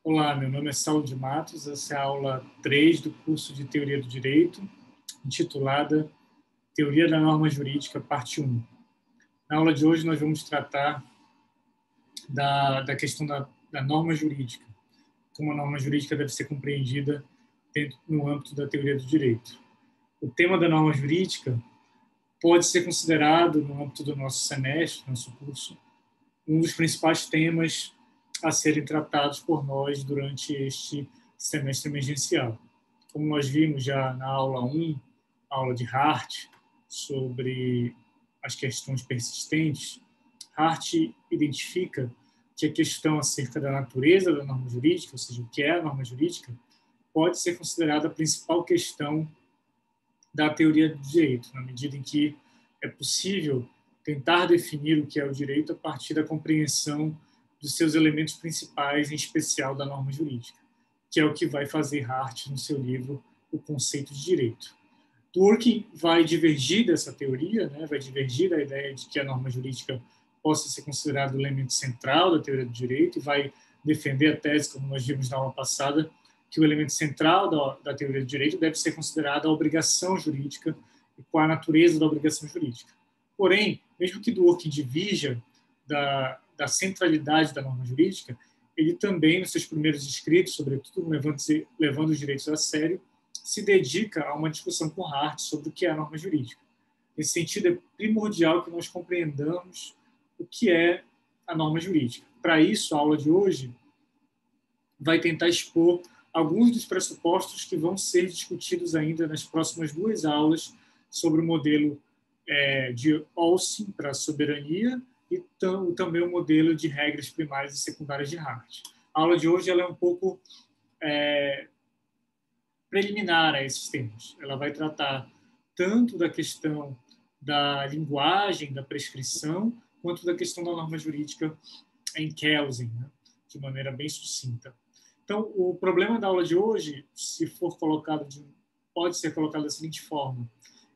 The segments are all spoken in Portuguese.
Olá, meu nome é Saulo de Matos, essa é a aula 3 do curso de Teoria do Direito, intitulada Teoria da Norma Jurídica, parte 1. Na aula de hoje nós vamos tratar da questão da norma jurídica, como a norma jurídica deve ser compreendida no âmbito da teoria do direito. O tema da norma jurídica pode ser considerado, no âmbito do nosso semestre, nosso curso, um dos principais temas a serem tratados por nós durante este semestre emergencial. Como nós vimos já na aula 1, aula de Hart, sobre as questões persistentes, Hart identifica que a questão acerca da natureza da norma jurídica, ou seja, o que é a norma jurídica, pode ser considerada a principal questão da teoria do direito, na medida em que é possível tentar definir o que é o direito a partir da compreensão dos seus elementos principais, em especial da norma jurídica, que é o que vai fazer Hart no seu livro O Conceito de Direito. Dworkin vai divergir dessa teoria, vai divergir da ideia de que a norma jurídica possa ser considerada o elemento central da teoria do direito e vai defender a tese, como nós vimos na aula passada, que o elemento central da teoria do direito deve ser considerado a obrigação jurídica e qual a natureza da obrigação jurídica. Porém, mesmo que Dworkin divirja da centralidade da norma jurídica, ele também, nos seus primeiros escritos, sobretudo levando os direitos a sério, se dedica a uma discussão com Hart sobre o que é a norma jurídica. Nesse sentido, é primordial que nós compreendamos o que é a norma jurídica. Para isso, a aula de hoje vai tentar expor alguns dos pressupostos que vão ser discutidos ainda nas próximas 2 aulas sobre o modelo de Olsen para a soberania e também o modelo de regras primárias e secundárias de Hart. A aula de hoje ela é um pouco preliminar a esses temas. Ela vai tratar tanto da questão da linguagem, da prescrição, quanto da questão da norma jurídica em Kelsen, de maneira bem sucinta. Então, o problema da aula de hoje, se for pode ser colocado da seguinte forma: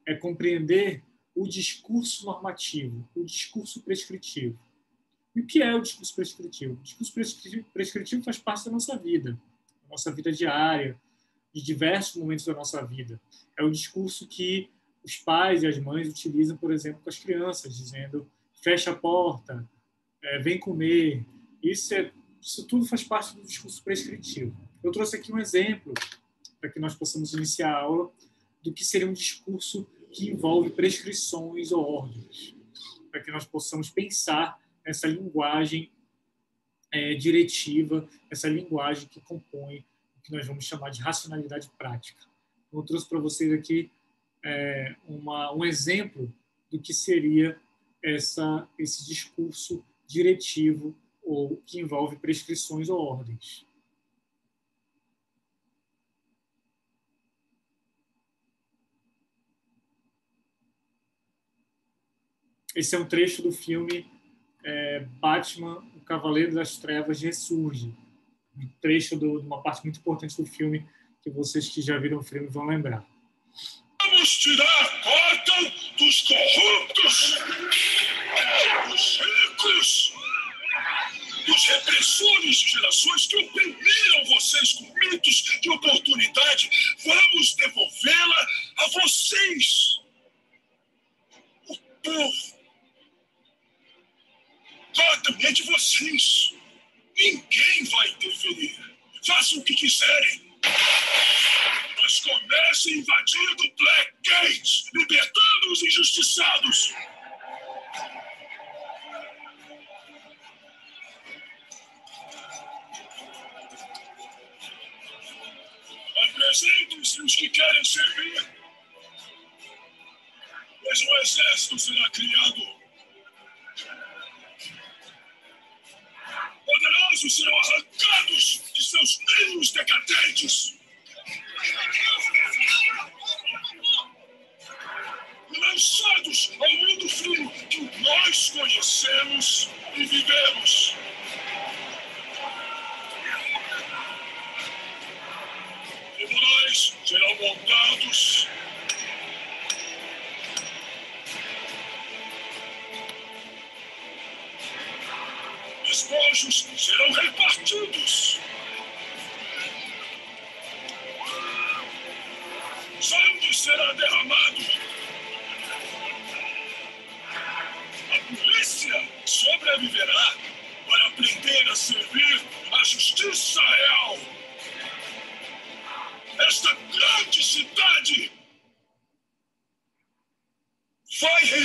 é compreender o discurso normativo, o discurso prescritivo. E o que é o discurso prescritivo? O discurso prescritivo faz parte da nossa vida diária, de diversos momentos da nossa vida. É o discurso que os pais e as mães utilizam, por exemplo, com as crianças, dizendo: fecha a porta, vem comer. Isso tudo faz parte do discurso prescritivo. Eu trouxe aqui um exemplo para que nós possamos iniciar a aula do que seria um discurso que envolve prescrições ou ordens, para que nós possamos pensar nessa linguagem diretiva, essa linguagem que compõe o que nós vamos chamar de racionalidade prática. Eu trouxe para vocês aqui um exemplo do que seria esse discurso diretivo ou que envolve prescrições ou ordens. Esse é um trecho do filme Batman, o Cavaleiro das Trevas Ressurge. Um trecho de uma parte muito importante do filme que vocês que já viram o filme vão lembrar. Vamos tirar Gotham dos corruptos, dos ricos, dos repressores de gerações que oprimiram vocês com mitos de oportunidade. Vamos devolvê-la a vocês, o povo. Gotham é de vocês. Ninguém vai interferir. Façam o que quiserem. Mas comecem invadindo Blackgate, libertando os injustiçados. Apresentem-se os que querem servir. Pois um exército será criado. Poderosos serão arrancados de seus ninhos decadentes. Lançados ao mundo frio que nós conhecemos e vivemos. Tribunais serão montados. Despojos serão repartidos.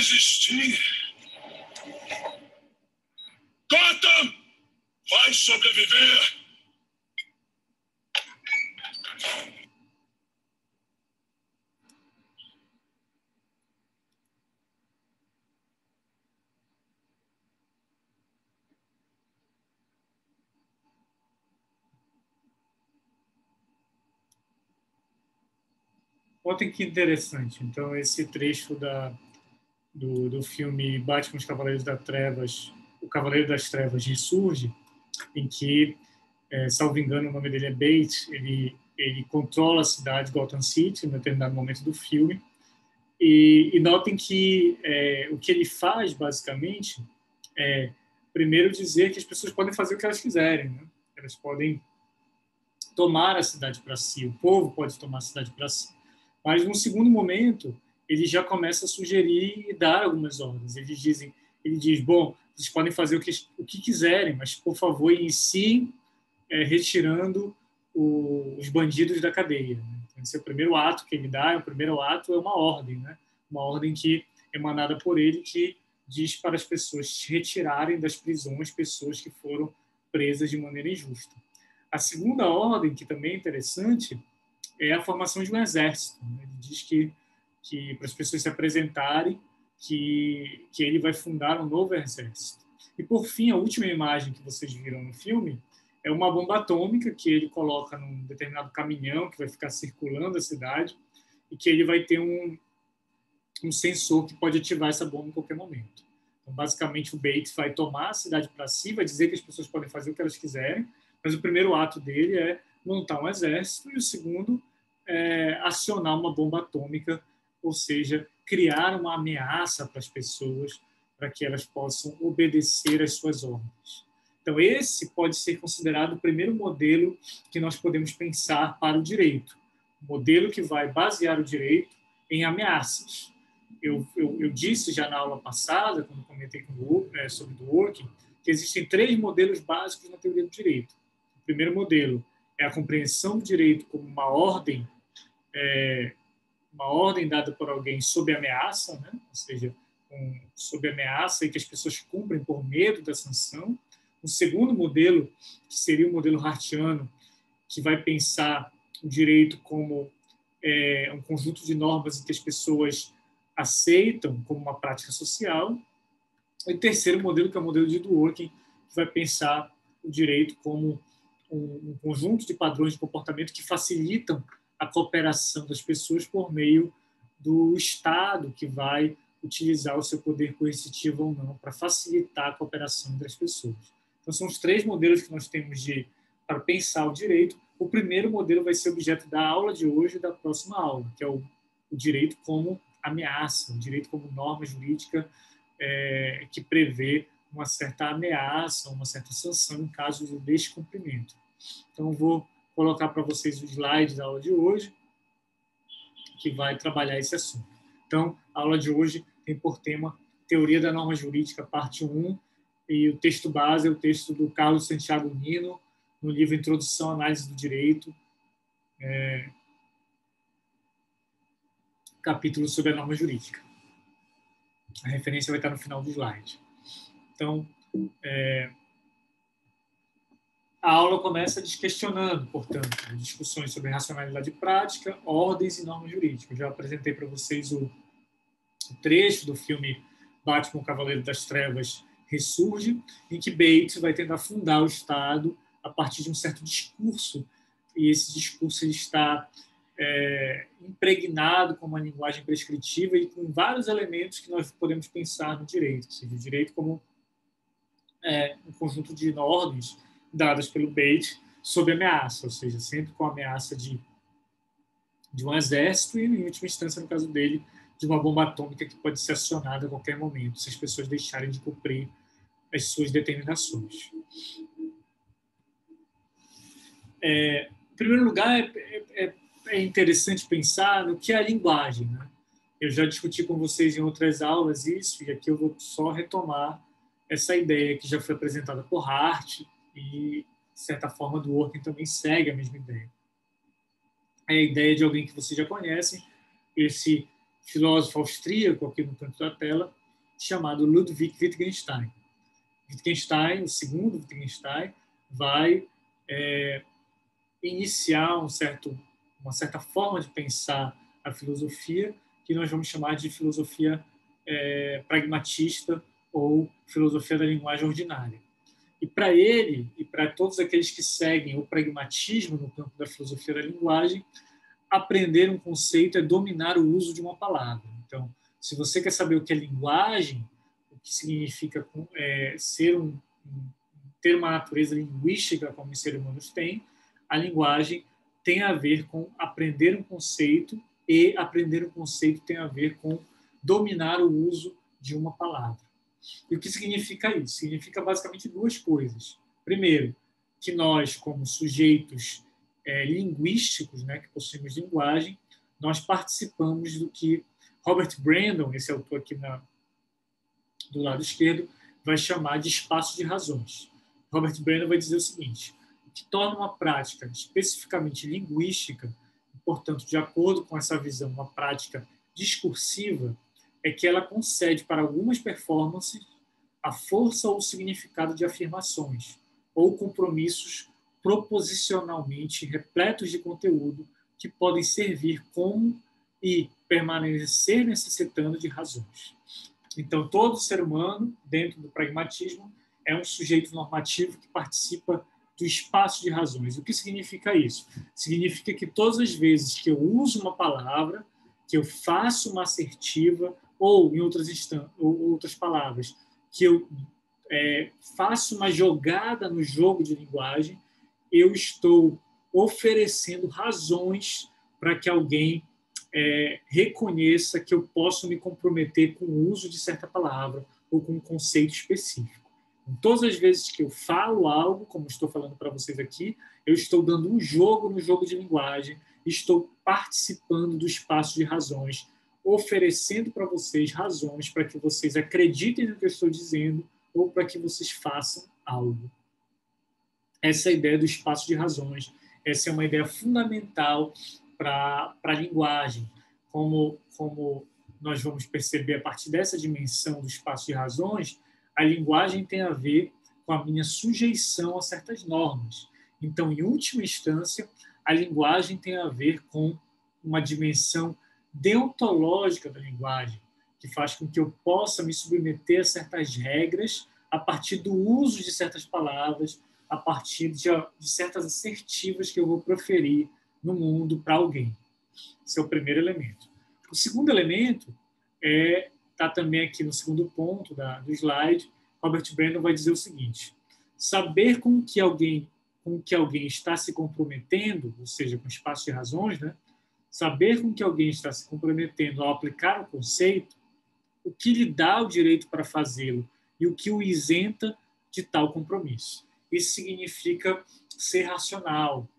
resistir. Gotham vai sobreviver. Olha que interessante. Então, esse trecho do filme Batman os Cavaleiros das Trevas, o Cavaleiro das Trevas ressurge, em que, salvo engano, o nome dele é Bates, ele controla a cidade Gotham City, em determinado momento do filme, e notem que o que ele faz, basicamente, é, primeiro, dizer que as pessoas podem fazer o que elas quiserem, né? Elas podem tomar a cidade para si, o povo pode tomar a cidade para si. Mas, num segundo momento, ele já começa a sugerir e dar algumas ordens. Ele diz, bom, vocês podem fazer o que quiserem, mas, por favor, iniciem retirando os bandidos da cadeia. Né? Então, esse é o primeiro ato que ele dá, o primeiro ato é uma ordem, né? Uma ordem que é emanada por ele, que diz para as pessoas retirarem das prisões pessoas que foram presas de maneira injusta. A segunda ordem, que também é interessante, é a formação de um exército. Né? Ele diz que para as pessoas se apresentarem, que ele vai fundar um novo exército. E, por fim, a última imagem que vocês viram no filme é uma bomba atômica que ele coloca num determinado caminhão que vai ficar circulando a cidade e que ele vai ter um sensor que pode ativar essa bomba em qualquer momento. Então, basicamente, o Bates vai tomar a cidade para si, vai dizer que as pessoas podem fazer o que elas quiserem, mas o primeiro ato dele é montar um exército e o segundo é acionar uma bomba atômica, ou seja, criar uma ameaça para as pessoas para que elas possam obedecer às suas ordens. Então, esse pode ser considerado o primeiro modelo que nós podemos pensar para o direito. Um modelo que vai basear o direito em ameaças. Eu disse já na aula passada, quando comentei sobre o Dworkin, que existem 3 modelos básicos na teoria do direito. O primeiro modelo é a compreensão do direito como uma ordem dada por alguém sob ameaça, né? Ou seja, sob ameaça e que as pessoas cumprem por medo da sanção. Um segundo modelo, que seria o modelo hartiano, que vai pensar o direito como um conjunto de normas em que as pessoas aceitam como uma prática social. E o terceiro modelo, que é o modelo de Dworkin, que vai pensar o direito como um conjunto de padrões de comportamento que facilitam a cooperação das pessoas por meio do Estado, que vai utilizar o seu poder coercitivo ou não para facilitar a cooperação entre as pessoas. Então, são os 3 modelos que nós temos para pensar o direito. O primeiro modelo vai ser objeto da aula de hoje e da próxima aula, que é o direito como ameaça, o direito como norma jurídica que prevê uma certa ameaça, uma certa sanção em caso de descumprimento. Então, vou colocar para vocês o slide da aula de hoje, que vai trabalhar esse assunto. Então, a aula de hoje tem por tema Teoria da Norma Jurídica, parte 1, e o texto base é o texto do Carlos Santiago Nino, no livro Introdução à Análise do Direito, capítulo sobre a norma jurídica. A referência vai estar no final do slide. Então, a aula começa questionando, portanto, discussões sobre racionalidade prática, ordens e normas jurídicas. Eu já apresentei para vocês o trecho do filme Batman, o Cavaleiro das Trevas, ressurge, em que Bates vai tentar fundar o Estado a partir de um certo discurso, e esse discurso está impregnado com uma linguagem prescritiva e com vários elementos que nós podemos pensar no direito, ou seja, o direito como um conjunto de ordens dadas pelo Bates sob ameaça, ou seja, sempre com a ameaça de um exército e, em última instância, no caso dele, de uma bomba atômica que pode ser acionada a qualquer momento, se as pessoas deixarem de cumprir as suas determinações. Em primeiro lugar, é interessante pensar no que é a linguagem, né? Eu já discuti com vocês em outras aulas isso, e aqui eu vou só retomar essa ideia que já foi apresentada por Hart e, de certa forma, Dworkin também segue a mesma ideia. É a ideia de alguém que vocês já conhecem, esse filósofo austríaco aqui no canto da tela, chamado Ludwig Wittgenstein. Wittgenstein, o segundo Wittgenstein, vai iniciar uma certa forma de pensar a filosofia, que nós vamos chamar de filosofia pragmatista ou filosofia da linguagem ordinária. E para ele, e para todos aqueles que seguem o pragmatismo no campo da filosofia da linguagem, aprender um conceito é dominar o uso de uma palavra. Então, se você quer saber o que é linguagem, o que significa ter uma natureza linguística como os seres humanos têm, a linguagem tem a ver com aprender um conceito, e aprender um conceito tem a ver com dominar o uso de uma palavra. E o que significa isso? Significa basicamente duas coisas. Primeiro, que nós, como sujeitos linguísticos, né, que possuímos linguagem, nós participamos do que Robert Brandon, esse autor aqui do lado esquerdo, vai chamar de espaço de razões. Robert Brandon vai dizer o seguinte: o que torna uma prática especificamente linguística, portanto, de acordo com essa visão, uma prática discursiva, é que ela concede para algumas performances a força ou o significado de afirmações ou compromissos proposicionalmente repletos de conteúdo que podem servir como e permanecer necessitando de razões. Então, todo ser humano, dentro do pragmatismo, é um sujeito normativo que participa do espaço de razões. O que significa isso? Significa que todas as vezes que eu uso uma palavra, que eu faço uma assertiva, ou, em outras palavras, que eu faço uma jogada no jogo de linguagem, eu estou oferecendo razões para que alguém reconheça que eu posso me comprometer com o uso de certa palavra ou com um conceito específico. Então, todas as vezes que eu falo algo, como estou falando para vocês aqui, eu estou dando um jogo no jogo de linguagem, estou participando do espaço de razões, oferecendo para vocês razões para que vocês acreditem no que eu estou dizendo ou para que vocês façam algo. Essa é a ideia do espaço de razões. Essa é uma ideia fundamental para a linguagem. Como nós vamos perceber a partir dessa dimensão do espaço de razões, a linguagem tem a ver com a minha sujeição a certas normas. Então, em última instância, a linguagem tem a ver com uma dimensão deontológica da linguagem, que faz com que eu possa me submeter a certas regras a partir do uso de certas palavras, a partir de certas assertivas que eu vou proferir no mundo para alguém. Esse é o primeiro elemento. O segundo elemento está também aqui no segundo ponto do slide. Robert Brandon vai dizer o seguinte: saber com que alguém está se comprometendo, ou seja, com espaço de razões, né? Saber com que alguém está se comprometendo ao aplicar o conceito, o que lhe dá o direito para fazê-lo e o que o isenta de tal compromisso. Isso significa ser racional,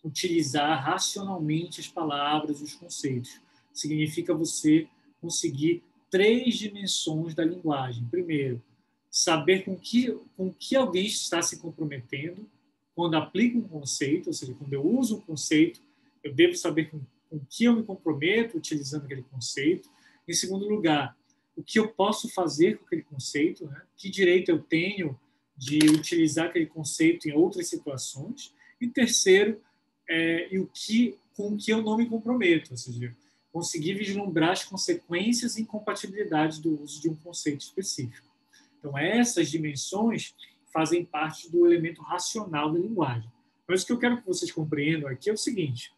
utilizar racionalmente as palavras e os conceitos. Significa você conseguir 3 dimensões da linguagem. Primeiro, saber com que alguém está se comprometendo quando aplica um conceito, ou seja, quando eu uso um conceito, eu devo saber com que eu me comprometo utilizando aquele conceito. Em segundo lugar, o que eu posso fazer com aquele conceito, né? Que direito eu tenho de utilizar aquele conceito em outras situações. E terceiro, com o que eu não me comprometo, ou seja, conseguir vislumbrar as consequências e incompatibilidades do uso de um conceito específico. Então, essas dimensões fazem parte do elemento racional da linguagem. Mas o que eu quero que vocês compreendam aqui é o seguinte: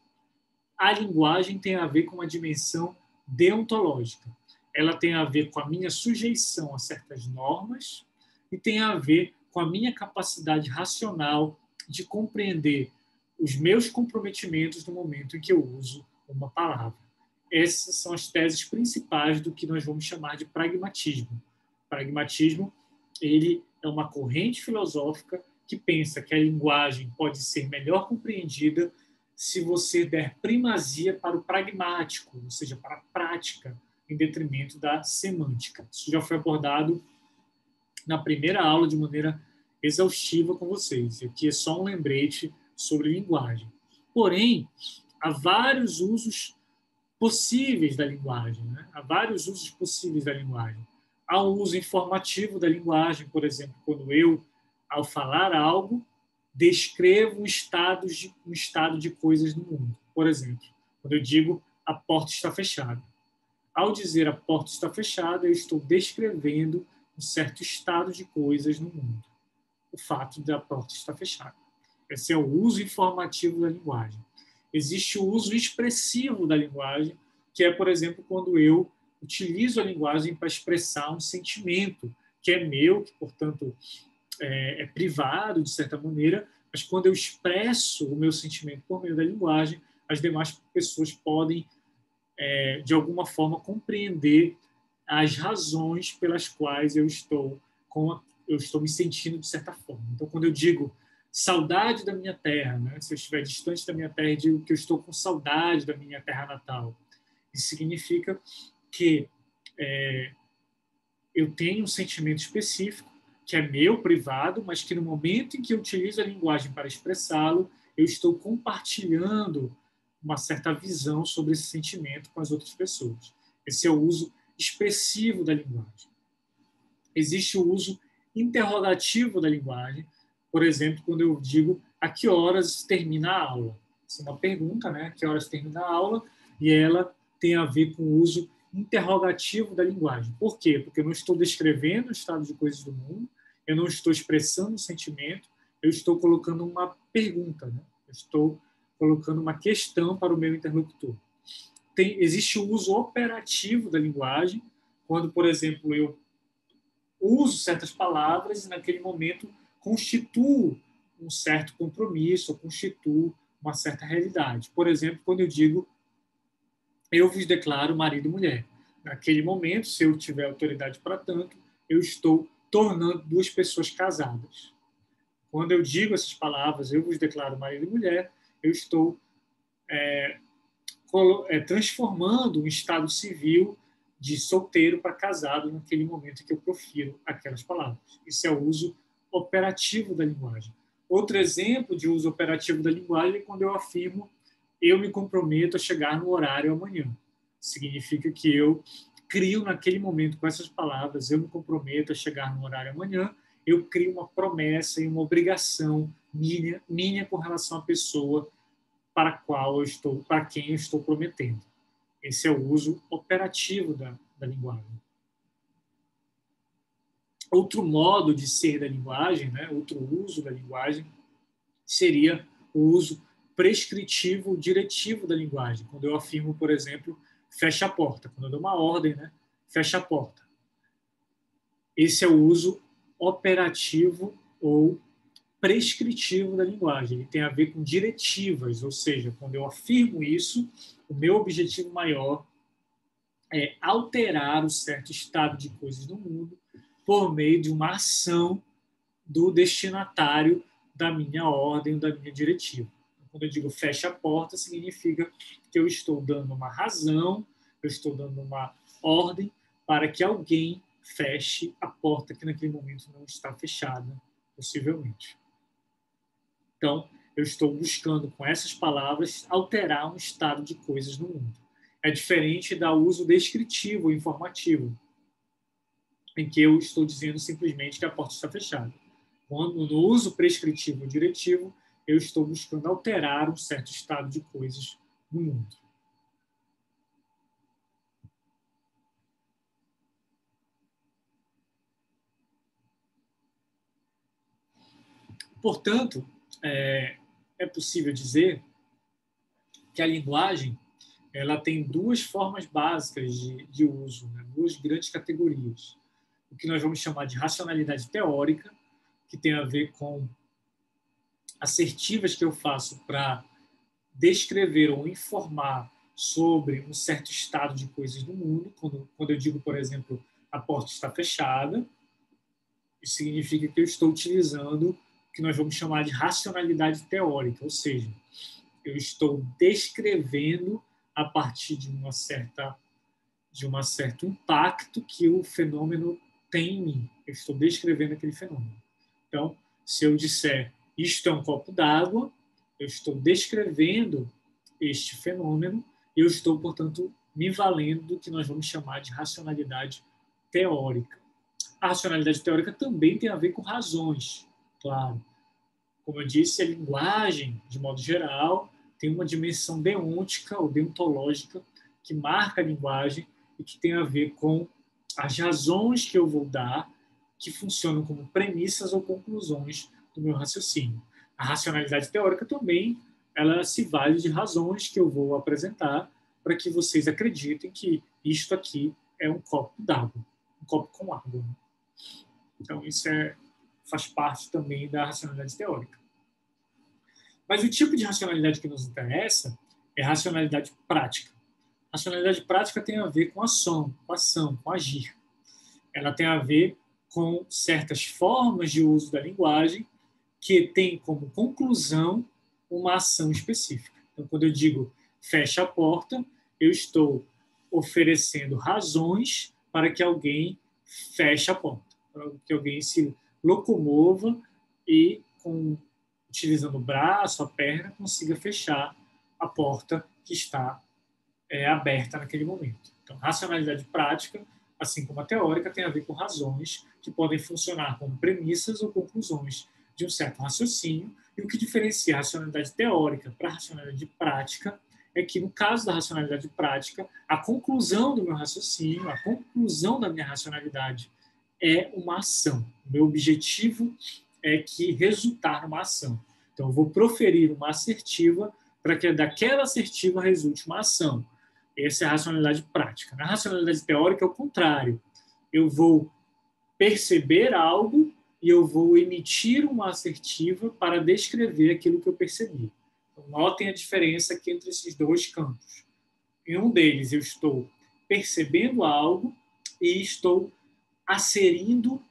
a linguagem tem a ver com uma dimensão deontológica. Ela tem a ver com a minha sujeição a certas normas e tem a ver com a minha capacidade racional de compreender os meus comprometimentos no momento em que eu uso uma palavra. Essas são as teses principais do que nós vamos chamar de pragmatismo. O pragmatismo, ele é uma corrente filosófica que pensa que a linguagem pode ser melhor compreendida se você der primazia para o pragmático, ou seja, para a prática, em detrimento da semântica. Isso já foi abordado na primeira aula de maneira exaustiva com vocês. Aqui é só um lembrete sobre linguagem. Porém, há vários usos possíveis da linguagem, né? Há vários usos possíveis da linguagem. Há um uso informativo da linguagem, por exemplo, quando eu, ao falar algo, descrevo um estado de coisas no mundo. Por exemplo, quando eu digo a porta está fechada. Ao dizer a porta está fechada, eu estou descrevendo um certo estado de coisas no mundo. O fato da porta estar fechada. Esse é o uso informativo da linguagem. Existe o uso expressivo da linguagem, que é, por exemplo, quando eu utilizo a linguagem para expressar um sentimento que é meu, que, portanto, é privado, de certa maneira, mas quando eu expresso o meu sentimento por meio da linguagem, as demais pessoas podem, de alguma forma, compreender as razões pelas quais eu estou me sentindo de certa forma. Então, quando eu digo saudade da minha terra, né? Se eu estiver distante da minha terra, eu digo que eu estou com saudade da minha terra natal. Isso significa que eu tenho um sentimento específico, que é meu, privado, mas que no momento em que eu utilizo a linguagem para expressá-lo, eu estou compartilhando uma certa visão sobre esse sentimento com as outras pessoas. Esse é o uso expressivo da linguagem. Existe o uso interrogativo da linguagem, por exemplo, quando eu digo a que horas termina a aula. Essa é uma pergunta, né? A que horas termina a aula? E ela tem a ver com o uso interrogativo da linguagem. Por quê? Porque eu não estou descrevendo o estado de coisas do mundo, eu não estou expressando um sentimento, eu estou colocando uma pergunta, né? Eu estou colocando uma questão para o meu interlocutor. Existe o uso operativo da linguagem, quando, por exemplo, eu uso certas palavras e, naquele momento, constituo um certo compromisso, ou constituo uma certa realidade. Por exemplo, quando eu digo eu vos declaro marido e mulher. Naquele momento, se eu tiver autoridade para tanto, eu estou tornando duas pessoas casadas. Quando eu digo essas palavras, eu vos declaro marido e mulher, eu estou transformando um estado civil de solteiro para casado naquele momento em que eu profiro aquelas palavras. Isso é o uso operativo da linguagem. Outro exemplo de uso operativo da linguagem é quando eu afirmo eu me comprometo a chegar no horário amanhã. Significa que eu crio naquele momento com essas palavras, eu me comprometo a chegar no horário amanhã, eu crio uma promessa e uma obrigação minha com relação à pessoa para quem eu estou prometendo. Esse é o uso operativo da linguagem. Outro modo de ser da linguagem, né, outro uso da linguagem, seria o uso prescritivo, diretivo da linguagem. Quando eu afirmo, por exemplo, fecha a porta. Quando eu dou uma ordem, né, fecha a porta. Esse é o uso operativo ou prescritivo da linguagem. Ele tem a ver com diretivas, ou seja, quando eu afirmo isso, o meu objetivo maior é alterar um certo estado de coisas no mundo por meio de uma ação do destinatário da minha ordem, da minha diretiva. Quando eu digo fecha a porta, significa que eu estou dando uma razão, eu estou dando uma ordem para que alguém feche a porta que naquele momento não está fechada, possivelmente. Então, eu estou buscando, com essas palavras, alterar um estado de coisas no mundo. É diferente do uso descritivo, informativo, em que eu estou dizendo simplesmente que a porta está fechada. Quando no uso prescritivo ou diretivo, eu estou buscando alterar um certo estado de coisas no mundo. Portanto, é possível dizer que a linguagem ela tem duas formas básicas de uso, né? Duas grandes categorias. O que nós vamos chamar de racionalidade teórica, que tem a ver com assertivas que eu faço para descrever ou informar sobre um certo estado de coisas no mundo. Quando eu digo, por exemplo, a porta está fechada, isso significa que eu estou utilizando o que nós vamos chamar de racionalidade teórica, ou seja, eu estou descrevendo a partir de um certo impacto que o fenômeno tem em mim. Eu estou descrevendo aquele fenômeno. Então, se eu disser isto é um copo d'água, eu estou descrevendo este fenômeno e eu estou, portanto, me valendo do que nós vamos chamar de racionalidade teórica. A racionalidade teórica também tem a ver com razões, claro. Como eu disse, a linguagem, de modo geral, tem uma dimensão deôntica ou deontológica que marca a linguagem e que tem a ver com as razões que eu vou dar, que funcionam como premissas ou conclusões do meu raciocínio. A racionalidade teórica também, ela se vale de razões que eu vou apresentar para que vocês acreditem que isto aqui é um copo d'água, um copo com água. Então, isso faz parte também da racionalidade teórica. Mas o tipo de racionalidade que nos interessa é a racionalidade prática. A racionalidade prática tem a ver com ação, com agir. Ela tem a ver com certas formas de uso da linguagem que tem como conclusão uma ação específica. Então, quando eu digo fecha a porta, eu estou oferecendo razões para que alguém feche a porta, para que alguém se locomova e, utilizando o braço, a perna, consiga fechar a porta que está aberta naquele momento. Então, racionalidade prática, assim como a teórica, tem a ver com razões que podem funcionar como premissas ou conclusões de um certo raciocínio. E o que diferencia a racionalidade teórica para a racionalidade prática é que, no caso da racionalidade prática, a conclusão do meu raciocínio, a conclusão da minha racionalidade é uma ação. O meu objetivo é que resultar numa ação. Então, eu vou proferir uma assertiva para que daquela assertiva resulte uma ação. Essa é a racionalidade prática. Na racionalidade teórica é o contrário. Eu vou perceber algo e eu vou emitir uma assertiva para descrever aquilo que eu percebi. Então, notem a diferença aqui entre esses dois campos. Em um deles, eu estou percebendo algo e estou asserindo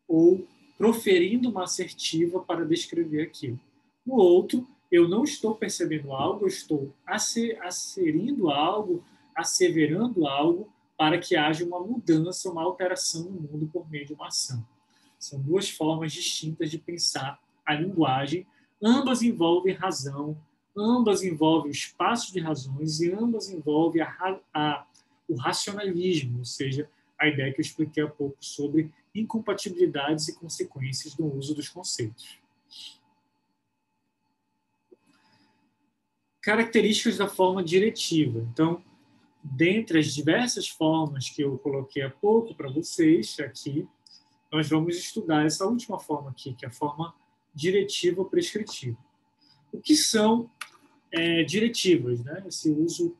ou proferindo uma assertiva para descrever aquilo. No outro, eu não estou percebendo algo, eu estou asserindo algo, asseverando algo para que haja uma mudança, uma alteração no mundo por meio de uma ação. São duas formas distintas de pensar a linguagem. Ambas envolvem razão, ambas envolvem o espaço de razões e ambas envolvem o racionalismo, ou seja, a ideia que eu expliquei há pouco sobre incompatibilidades e consequências do uso dos conceitos. Características da forma diretiva. Então, dentre as diversas formas que eu coloquei há pouco para vocês aqui, nós vamos estudar essa última forma aqui, que é a forma diretiva ou prescritiva. O que são diretivas, né? Esse uso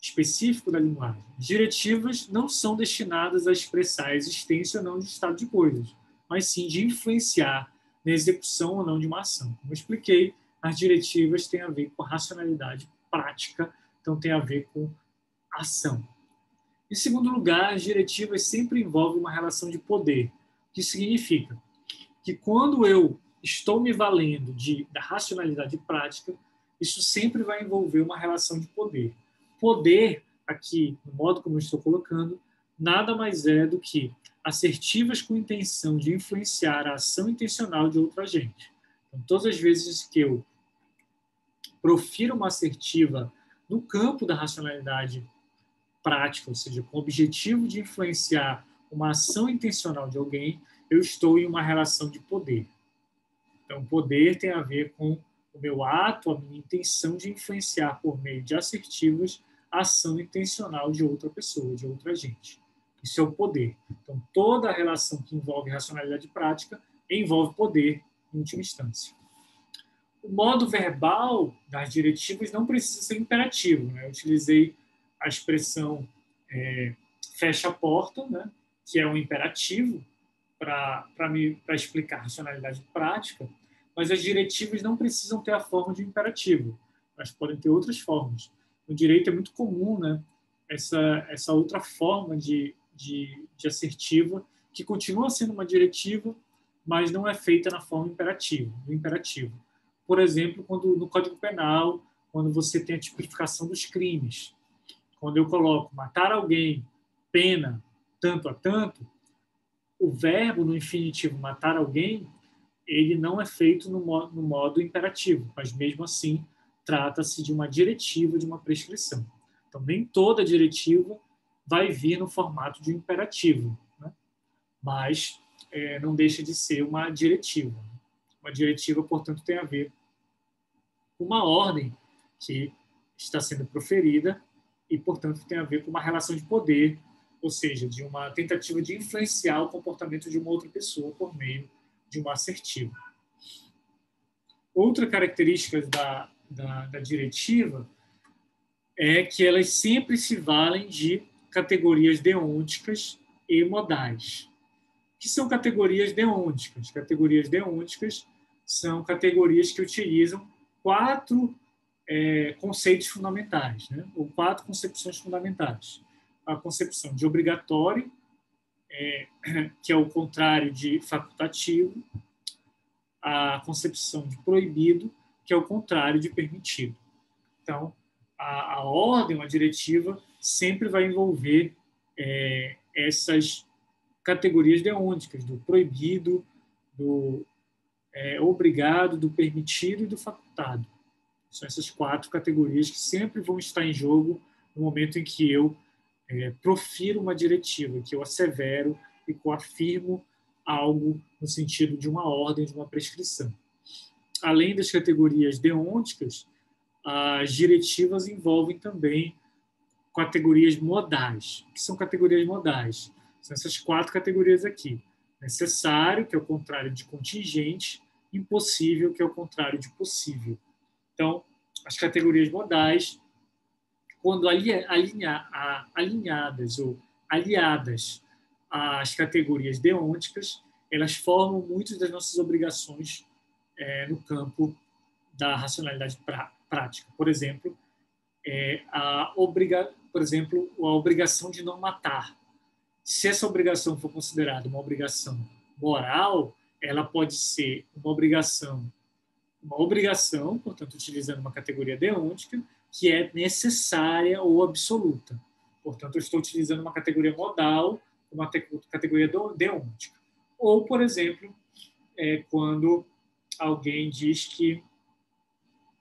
específico da linguagem. Diretivas não são destinadas a expressar a existência ou não de estado de coisas, mas sim de influenciar na execução ou não de uma ação. Como eu expliquei, as diretivas têm a ver com a racionalidade prática, então tem a ver com ação. Em segundo lugar, as diretivas sempre envolvem uma relação de poder, o que significa que quando eu estou me valendo da racionalidade prática, isso sempre vai envolver uma relação de poder. Poder, aqui, no modo como eu estou colocando, nada mais é do que assertivas com intenção de influenciar a ação intencional de outro agente. Então, todas as vezes que eu profiro uma assertiva no campo da racionalidade prática, ou seja, com o objetivo de influenciar uma ação intencional de alguém, eu estou em uma relação de poder. Então, poder tem a ver com o meu ato, a minha intenção de influenciar por meio de assertivas a ação intencional de outra pessoa, de outro agente. Isso é o poder. Então, toda a relação que envolve racionalidade prática envolve poder, em última instância. O modo verbal das diretivas não precisa ser imperativo, né? Eu utilizei a expressão fecha a porta, né? Que é um imperativo para explicar a racionalidade prática, mas as diretivas não precisam ter a forma de imperativo. Elas podem ter outras formas. No direito é muito comum, né, essa outra forma de assertiva, que continua sendo uma diretiva, mas não é feita na forma imperativa, do imperativo. Por exemplo, no Código Penal, quando você tem a tipificação dos crimes. Quando eu coloco matar alguém, pena, tanto a tanto, o verbo no infinitivo matar alguém, ele não é feito no modo imperativo, mas mesmo assim trata-se de uma diretiva, de uma prescrição. Então, nem toda diretiva vai vir no formato de imperativo, né? mas não deixa de ser uma diretiva. Uma diretiva, portanto, tem a ver com uma ordem que está sendo proferida e, portanto, tem a ver com uma relação de poder, ou seja, de uma tentativa de influenciar o comportamento de uma outra pessoa por meio de uma assertiva. Outra característica da diretiva é que elas sempre se valem de categorias deônticas e modais. O que são categorias deônticas? Categorias deônticas são categorias que utilizam 4 conceitos fundamentais, né? Ou 4 concepções fundamentais. A concepção de obrigatório, que é o contrário de facultativo, a concepção de proibido, que é o contrário de permitido. Então, a ordem, a diretiva, sempre vai envolver essas categorias deônticas, do proibido, do obrigado, do permitido e do facultado. São essas 4 categorias que sempre vão estar em jogo no momento em que eu profiro uma diretiva, que eu assevero e que eu afirmo algo no sentido de uma ordem, de uma prescrição. Além das categorias deônticas, as diretivas envolvem também categorias modais. O que são categorias modais? São essas 4 categorias aqui. Necessário, que é o contrário de contingente, impossível, que é o contrário de possível. Então, as categorias modais, quando alinhadas ou aliadas às categorias deônticas, elas formam muitas das nossas obrigações no campo da racionalidade prática. Por exemplo, a obrigação de não matar. Se essa obrigação for considerada uma obrigação moral, ela pode ser uma obrigação, portanto, utilizando uma categoria deôntica, que é necessária ou absoluta. Portanto, eu estou utilizando uma categoria modal, uma categoria deôntica. Ou, por exemplo, quando alguém diz que,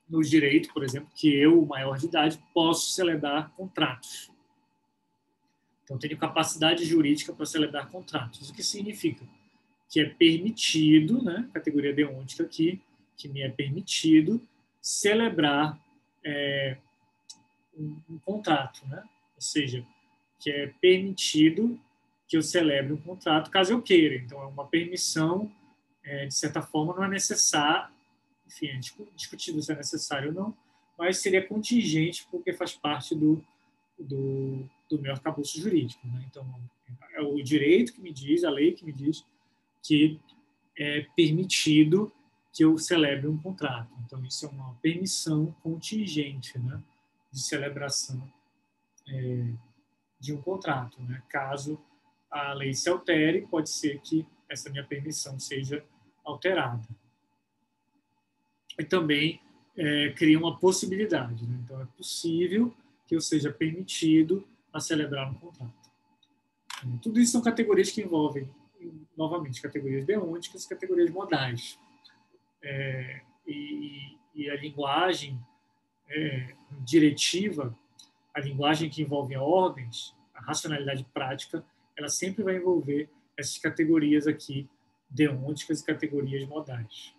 no direito, por exemplo, que eu, maior de idade, posso celebrar contratos. Então, tenho capacidade jurídica para celebrar contratos. O que significa? Que é permitido, né, categoria deôntica aqui, que me é permitido celebrar um contrato, né? Ou seja, que é permitido que eu celebre um contrato caso eu queira. Então, é uma permissão, de certa forma, não é necessário, enfim, é discutido se é necessário ou não, mas seria contingente porque faz parte do meu arcabouço jurídico, né? Então, é o direito que me diz, a lei que me diz que é permitido que eu celebre um contrato. Então, isso é uma permissão contingente, né, de celebração de um contrato, né? Caso a lei se altere, pode ser que essa minha permissão seja alterada. E também cria uma possibilidade, né? Então, é possível que eu seja permitido a celebrar um contrato. Tudo isso são categorias que envolvem, novamente, categorias deônticas e categorias modais. E a linguagem diretiva, a linguagem que envolve ordens, a racionalidade prática, ela sempre vai envolver essas categorias aqui, deônticas e categorias modais.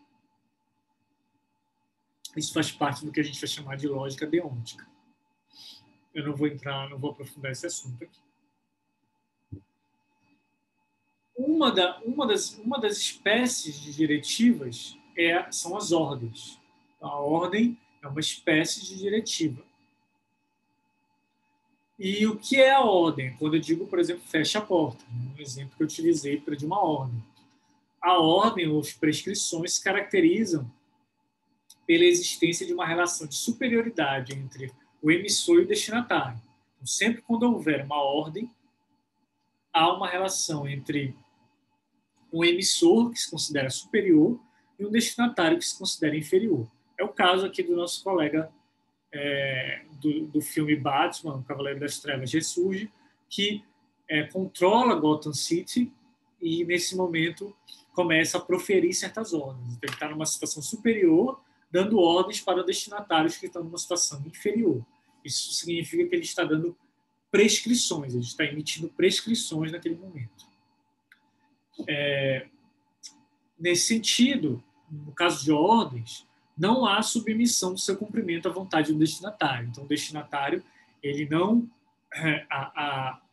Isso faz parte do que a gente vai chamar de lógica deôntica. Eu não vou aprofundar esse assunto aqui. Uma das espécies de diretivas são as ordens. A ordem é uma espécie de diretiva. E o que é a ordem? Quando eu digo, por exemplo, fecha a porta, um exemplo que eu utilizei para de uma ordem. A ordem ou as prescrições se caracterizam pela existência de uma relação de superioridade entre o emissor e o destinatário. Então, sempre quando houver uma ordem, há uma relação entre um emissor, que se considera superior, e um destinatário, que se considera inferior. É o caso aqui do nosso colega do filme Batman, o Cavaleiro das Trevas Ressurge, que controla Gotham City e, nesse momento, começa a proferir certas ordens. Então, ele está numa situação superior, dando ordens para destinatários que estão numa situação inferior. Isso significa que ele está dando prescrições, ele está emitindo prescrições naquele momento. Nesse sentido, no caso de ordens, não há submissão do seu cumprimento à vontade do destinatário. Então, o destinatário, ele não,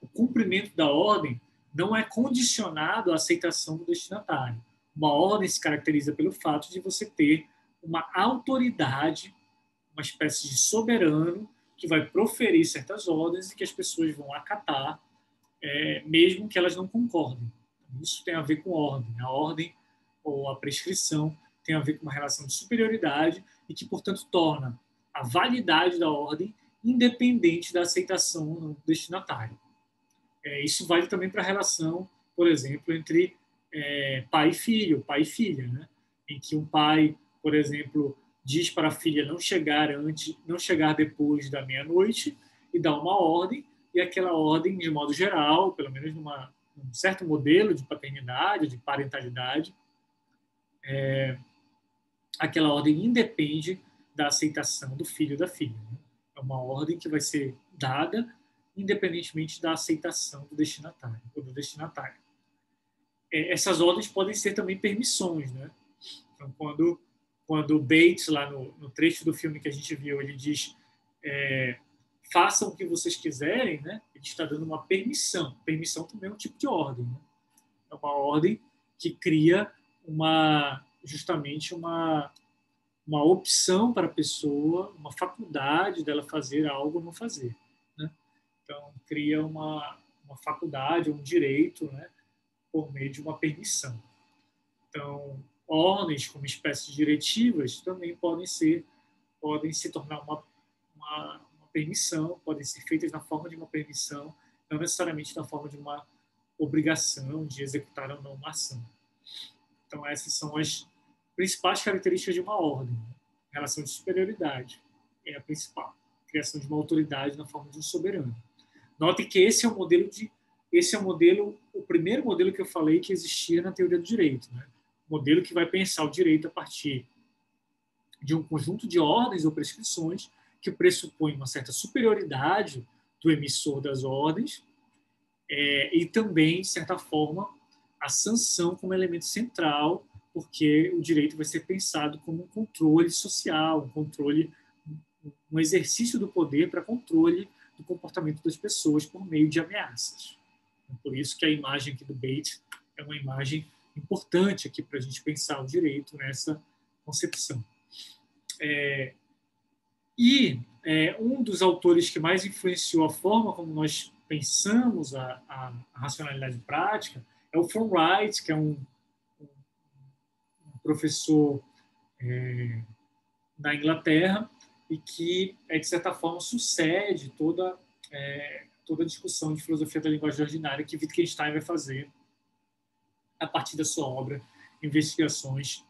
o cumprimento da ordem não é condicionado à aceitação do destinatário. Uma ordem se caracteriza pelo fato de você ter uma autoridade, uma espécie de soberano que vai proferir certas ordens e que as pessoas vão acatar, mesmo que elas não concordem. Isso tem a ver com ordem. A ordem ou a prescrição tem a ver com uma relação de superioridade e que, portanto, torna a validade da ordem independente da aceitação do destinatário. Isso vale também para a relação, por exemplo, entre pai e filho, pai e filha, né? Em que um pai, por exemplo, diz para a filha não chegar depois da meia-noite e dá uma ordem, e aquela ordem, de modo geral, pelo menos num certo modelo de paternidade, de parentalidade, aquela ordem independe da aceitação do filho ou da filha. Né? É uma ordem que vai ser dada independentemente da aceitação do destinatário ou do destinatário. Essas ordens podem ser também permissões, né? Então, quando Bates, lá no trecho do filme que a gente viu, ele diz façam o que vocês quiserem, né? Ele está dando uma permissão. Permissão também é um tipo de ordem. Né? É uma ordem que cria justamente uma opção para a pessoa, uma faculdade dela fazer algo ou não fazer. Né? Então, cria uma faculdade, um direito, né? Por meio de uma permissão. Então, ordens como espécies de diretivas também podem se tornar uma permissão, podem ser feitas na forma de uma permissão, não necessariamente na forma de uma obrigação de executar ou não uma ação. Então, essas são as principais características de uma ordem. Relação de superioridade é a principal. Criação de uma autoridade na forma de um soberano. Note que esse é o primeiro modelo que eu falei que existia na teoria do direito. Né? O modelo que vai pensar o direito a partir de um conjunto de ordens ou prescrições que pressupõe uma certa superioridade do emissor das ordens e também, de certa forma, a sanção como elemento central, porque o direito vai ser pensado como um controle social, um exercício do poder para controle do comportamento das pessoas por meio de ameaças. Por isso que a imagem aqui do Bates é uma imagem importante aqui para a gente pensar o direito nessa concepção. Um dos autores que mais influenciou a forma como nós pensamos a racionalidade prática é o Von Wright, que é um professor da Inglaterra e que, de certa forma, sucede toda a discussão de filosofia da linguagem ordinária que Wittgenstein vai fazer a partir da sua obra Investigações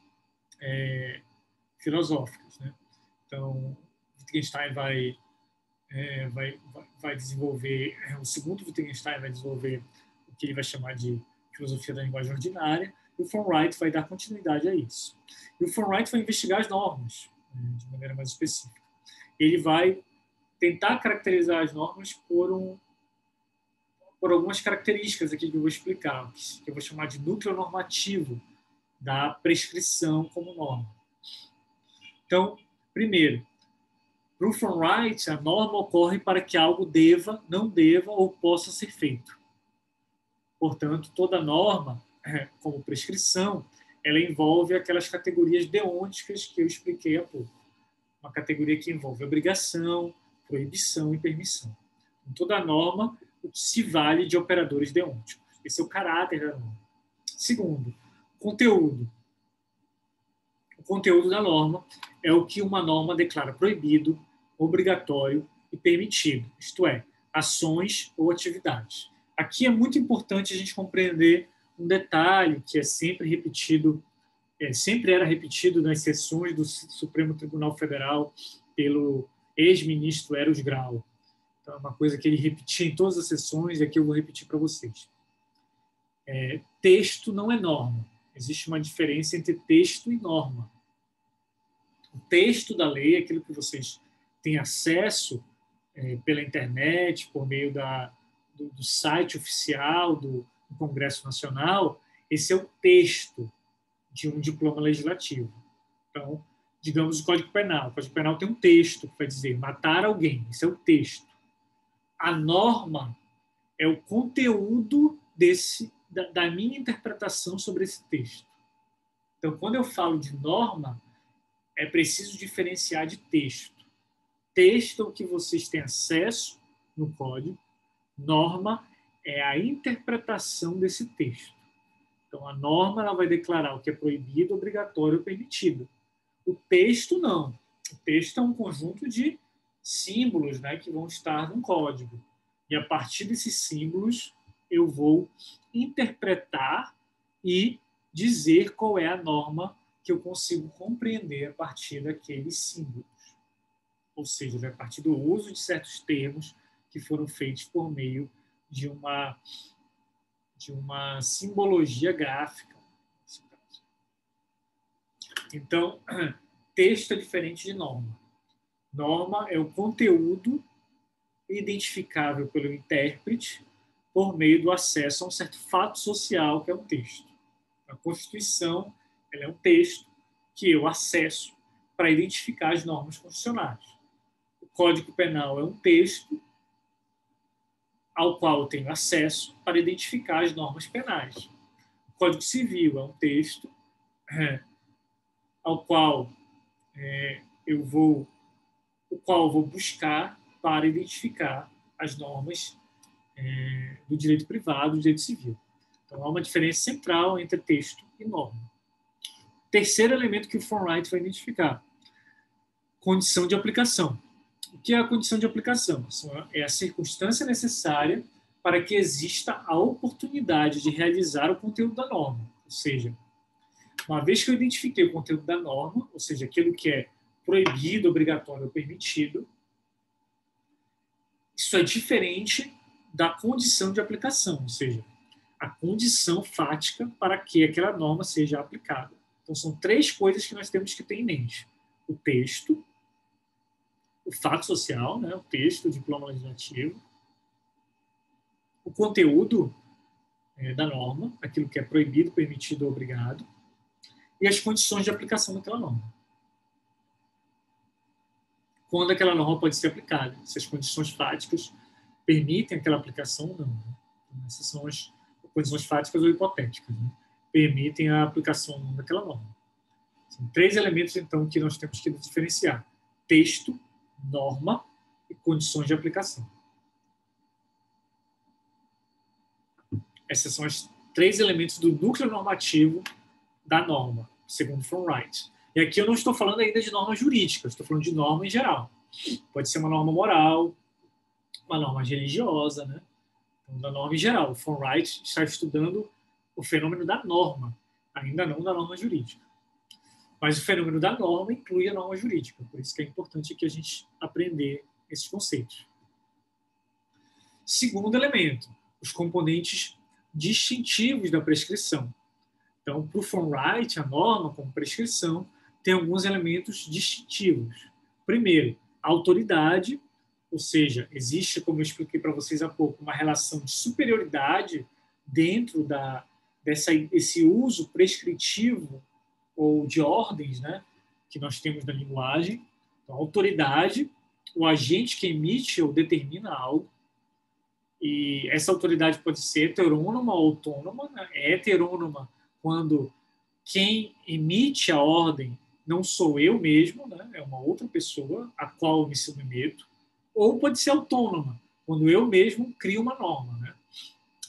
Filosóficas. Né? Então, Wittgenstein vai desenvolver, o segundo Wittgenstein vai desenvolver o que ele vai chamar de filosofia da linguagem ordinária, e o Von Wright vai dar continuidade a isso. E o Von Wright vai investigar as normas, de maneira mais específica. Ele vai tentar caracterizar as normas por algumas características aqui que eu vou explicar, que eu vou chamar de núcleo normativo da prescrição como norma. Então, primeiro, para o Von Wright, a norma ocorre para que algo deva, não deva ou possa ser feito. Portanto, toda norma, como prescrição, ela envolve aquelas categorias deonticas que eu expliquei há pouco. Uma categoria que envolve obrigação, proibição e permissão. Em toda norma se vale de operadores deonticos. Esse é o caráter da norma. Segundo, conteúdo. O conteúdo da norma é o que uma norma declara proibido, obrigatório e permitido, isto é, ações ou atividades. Aqui é muito importante a gente compreender um detalhe que é sempre repetido, sempre era repetido nas sessões do Supremo Tribunal Federal pelo ex-ministro Eros Grau. Então, é uma coisa que ele repetia em todas as sessões e aqui eu vou repetir para vocês. Texto não é norma. Existe uma diferença entre texto e norma. O texto da lei, aquilo que vocês têm acesso pela internet, por meio do site oficial do Congresso Nacional, Esse é o texto de um diploma legislativo. Então, digamos o Código Penal. O Código Penal tem um texto que vai dizer matar alguém. Esse é o texto. A norma é o conteúdo da minha interpretação sobre esse texto. Então, quando eu falo de norma, é preciso diferenciar de texto. Texto é o que vocês têm acesso no código. Norma é a interpretação desse texto. Então, a norma ela vai declarar o que é proibido, obrigatório ou permitido. O texto, não. O texto é um conjunto de símbolos, né, que vão estar no código. E, a partir desses símbolos, eu vou interpretar e dizer qual é a norma que eu consigo compreender a partir daqueles símbolos. Ou seja, a partir do uso de certos termos que foram feitos por meio de uma simbologia gráfica. Então, texto é diferente de norma. Norma é o conteúdo identificável pelo intérprete por meio do acesso a um certo fato social que é um texto. A Constituição ela é um texto que eu acesso para identificar as normas constitucionais. O Código Penal é um texto ao qual eu tenho acesso para identificar as normas penais. O Código Civil é um texto ao qual eu vou buscar para identificar as normas do direito privado, do direito civil. Então, há uma diferença central entre texto e norma. Terceiro elemento que o von Wright vai identificar: condição de aplicação. O que é a condição de aplicação? É a circunstância necessária para que exista a oportunidade de realizar o conteúdo da norma. Ou seja, uma vez que eu identifiquei o conteúdo da norma, ou seja, aquilo que é proibido, obrigatório ou permitido, isso é diferente da condição de aplicação, ou seja, a condição fática para que aquela norma seja aplicada. Então, são três coisas que nós temos que ter em mente: o texto, o fato social, né, o texto, o diploma legislativo, o conteúdo da norma, aquilo que é proibido, permitido ou obrigado, e as condições de aplicação daquela norma. Quando aquela norma pode ser aplicada, se as condições fáticas permitem aquela aplicação ou não. Então, essas são as condições fáticas ou hipotéticas, né? Permitem a aplicação daquela norma. São três elementos, então, que nós temos que diferenciar: texto, norma e condições de aplicação. Esses são os três elementos do núcleo normativo da norma, segundo von Wright. E aqui eu não estou falando ainda de norma jurídica, estou falando de norma em geral. Pode ser uma norma moral, uma norma religiosa, né? Então, da norma em geral. O von Wright está estudando o fenômeno da norma, ainda não da norma jurídica. Mas o fenômeno da norma inclui a norma jurídica, por isso que é importante que a gente aprender esses conceitos. Segundo elemento, os componentes distintivos da prescrição. Então, para o von Wright, a norma como prescrição tem alguns elementos distintivos. Primeiro, a autoridade, ou seja, existe, como eu expliquei para vocês há pouco, uma relação de superioridade dentro desse uso prescritivo ou de ordens, né, que nós temos na linguagem. Então, a autoridade, o agente que emite ou determina algo, e essa autoridade pode ser heterônoma ou autônoma, né? É heterônoma quando quem emite a ordem não sou eu mesmo, né? É uma outra pessoa a qual eu me submeto, ou pode ser autônoma, quando eu mesmo crio uma norma, né?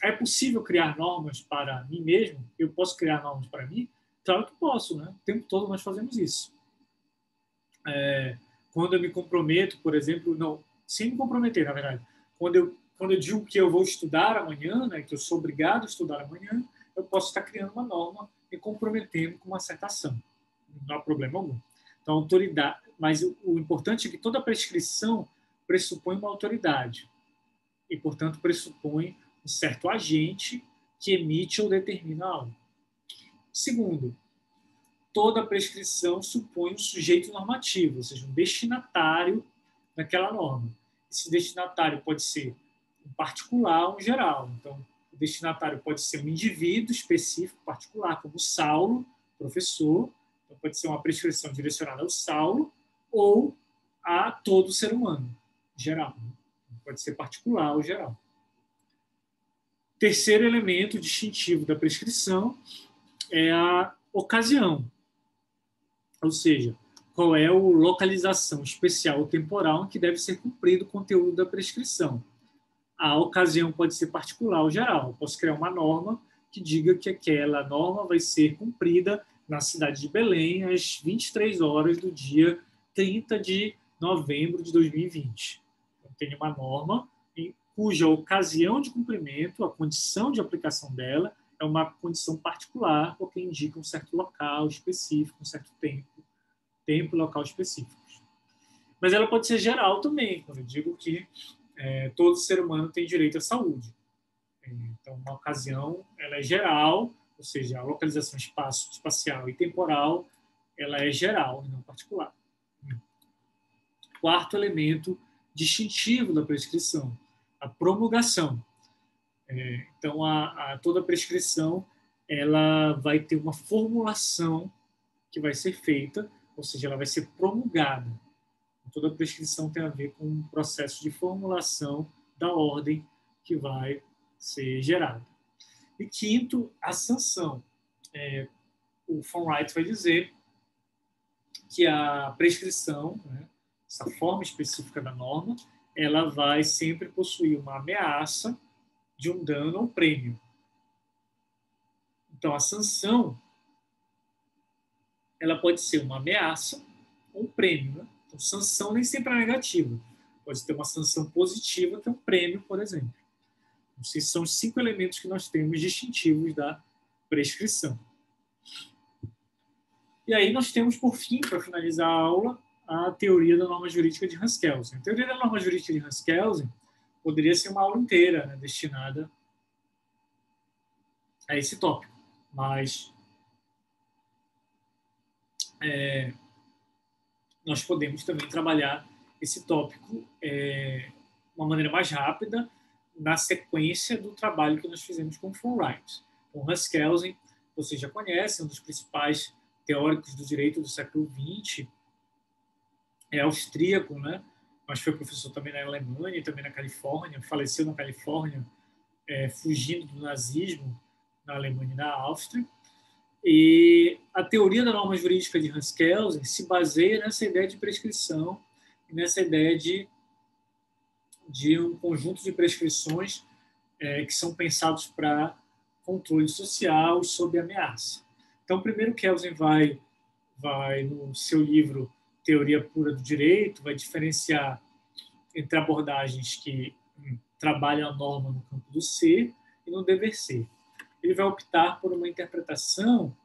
É possível criar normas para mim mesmo? Eu posso criar normas para mim? Claro que posso, né? O tempo todo nós fazemos isso. Quando eu me comprometo, por exemplo, não, sem me comprometer, na verdade, quando eu digo que eu vou estudar amanhã, né, que eu sou obrigado a estudar amanhã, eu posso estar criando uma norma me comprometendo com uma certa ação. Não há problema algum. Então, autoridade, mas o importante é que toda prescrição pressupõe uma autoridade e, portanto, pressupõe um certo agente que emite ou determina algo. Segundo, toda prescrição supõe um sujeito normativo, ou seja, um destinatário daquela norma. Esse destinatário pode ser um particular ou um geral. Então, o destinatário pode ser um indivíduo específico, particular, como Saulo, professor. Então, pode ser uma prescrição direcionada ao Saulo ou a todo ser humano, geral. Pode ser particular ou geral. Terceiro elemento distintivo da prescrição é a ocasião, ou seja, qual é a localização especial ou temporal em que deve ser cumprido o conteúdo da prescrição. A ocasião pode ser particular ou geral. Eu posso criar uma norma que diga que aquela norma vai ser cumprida na cidade de Belém às 23 horas do dia 30 de novembro de 2020. Então, tem uma norma cuja ocasião de cumprimento, a condição de aplicação dela, é uma condição particular, porque indica um certo local específico, um certo tempo e local específicos. Mas ela pode ser geral também, quando eu digo que todo ser humano tem direito à saúde. Então, uma ocasião ela é geral, ou seja, a localização espacial e temporal ela é geral e não particular. Quarto elemento distintivo da prescrição, a promulgação. Então, toda prescrição ela vai ter uma formulação que vai ser feita, ou seja, ela vai ser promulgada. Toda prescrição tem a ver com um processo de formulação da ordem que vai ser gerada. E quinto, a sanção. O von Wright vai dizer que a prescrição, né, essa forma específica da norma, ela vai sempre possuir uma ameaça de um dano ou prêmio. Então, a sanção ela pode ser uma ameaça ou um prêmio. Né? Então, sanção nem sempre é negativa. Pode ter uma sanção positiva, que é um prêmio, por exemplo. Esses são os 5 elementos que nós temos distintivos da prescrição. E aí nós temos, por fim, para finalizar a aula, a teoria da norma jurídica de Hans-Kelsen. A teoria da norma jurídica de Hans-Kelsen poderia ser uma aula inteira, né, destinada a esse tópico. Mas nós podemos também trabalhar esse tópico de uma maneira mais rápida na sequência do trabalho que nós fizemos com o von Wright. O Hans-Kelsen, vocês já conhecem, um dos principais teóricos do direito do século XX, é austríaco, né? Mas foi professor também na Alemanha e também na Califórnia, faleceu na Califórnia, fugindo do nazismo na Alemanha e na Áustria. E a teoria da norma jurídica de Hans-Kelsen se baseia nessa ideia de prescrição e nessa ideia de um conjunto de prescrições que são pensados para controle social sob ameaça. Então, primeiro, Kelsen vai, no seu livro Teoria Pura do Direito, vai diferenciar entre abordagens que trabalham a norma no campo do ser e no dever ser. Ele vai optar por uma interpretação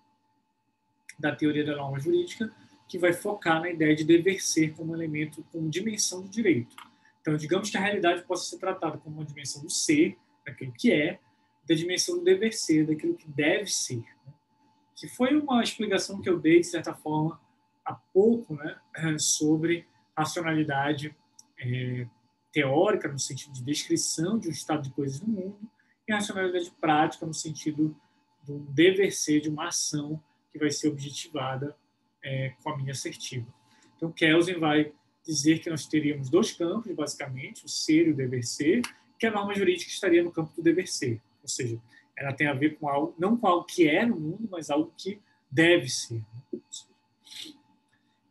da teoria da norma jurídica que vai focar na ideia de dever ser como elemento, como dimensão do direito. Então, digamos que a realidade possa ser tratada como uma dimensão do ser, daquilo que é, da dimensão do dever ser, daquilo que deve ser. Né? Que foi uma explicação que eu dei, de certa forma, há pouco, né, sobre racionalidade teórica, no sentido de descrição de um estado de coisas no mundo, e racionalidade prática, no sentido do dever ser, de uma ação que vai ser objetivada com a minha assertiva. Então, Kelsen vai dizer que nós teríamos 2 campos, basicamente, o ser e o dever ser, que a norma jurídica estaria no campo do dever ser. Ou seja, ela tem a ver com algo, não com algo que é no mundo, mas algo que deve ser.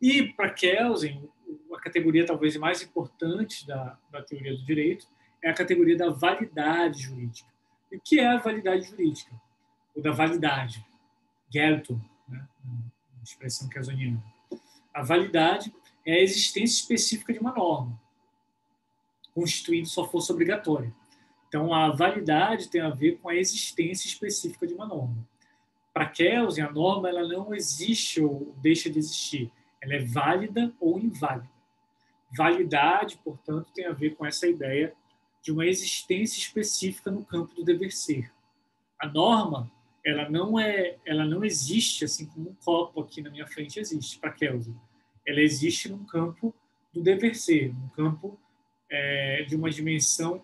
E, para Kelsen, a categoria talvez mais importante da teoria do direito é a categoria da validade jurídica. E o que é a validade jurídica? Ou da validade? Geltung, né? Uma expressão kelseniana. A validade é a existência específica de uma norma, constituindo sua força obrigatória. Então, a validade tem a ver com a existência específica de uma norma. Para Kelsen, a norma ela não existe ou deixa de existir. Ela é válida ou inválida. Validade, portanto, tem a ver com essa ideia de uma existência específica no campo do dever ser. A norma, ela não existe assim como um copo aqui na minha frente existe para Kelsen. Ela existe num campo do dever ser, num campo de uma dimensão